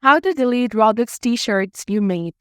How to delete Roblox T-shirts you made.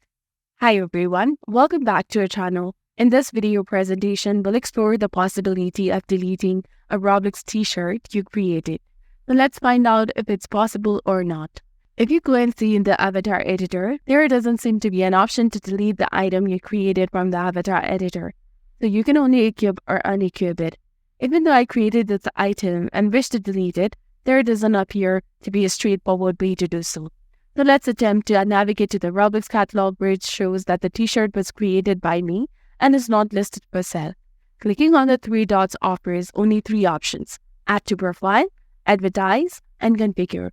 Hi everyone, welcome back to our channel. In this video presentation, we'll explore the possibility of deleting a Roblox T-shirt you created. So let's find out if it's possible or not. If you go and see in the avatar editor, there doesn't seem to be an option to delete the item you created from the avatar editor. So you can only equip or unequip it. Even though I created this item and wish to delete it, there doesn't appear to be a straightforward way to do so. So let's attempt to navigate to the Roblox catalog where it shows that the t-shirt was created by me and is not listed for sale. Clicking on the three dots offers only three options: add to profile, advertise, and configure.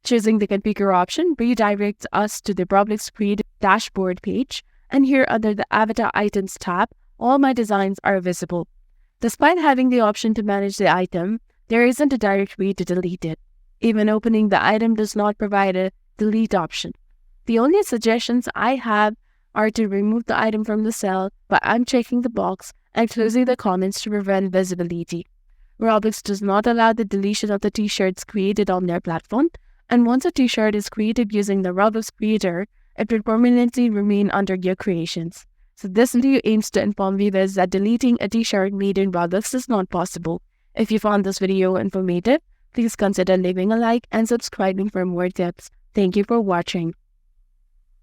Choosing the configure option redirects us to the Roblox Creative dashboard page, and here under the avatar items tab, all my designs are visible. Despite having the option to manage the item, there isn't a direct way to delete it. Even opening the item does not provide a delete option. The only suggestions I have are to remove the item from the cell by unchecking the box and closing the comments to prevent visibility. Roblox does not allow the deletion of the t-shirts created on their platform, and once a t-shirt is created using the Roblox creator, it will permanently remain under your creations. So this video aims to inform viewers that deleting a t-shirt made in Roblox is not possible. If you found this video informative, please consider leaving a like and subscribing for more tips. Thank you for watching.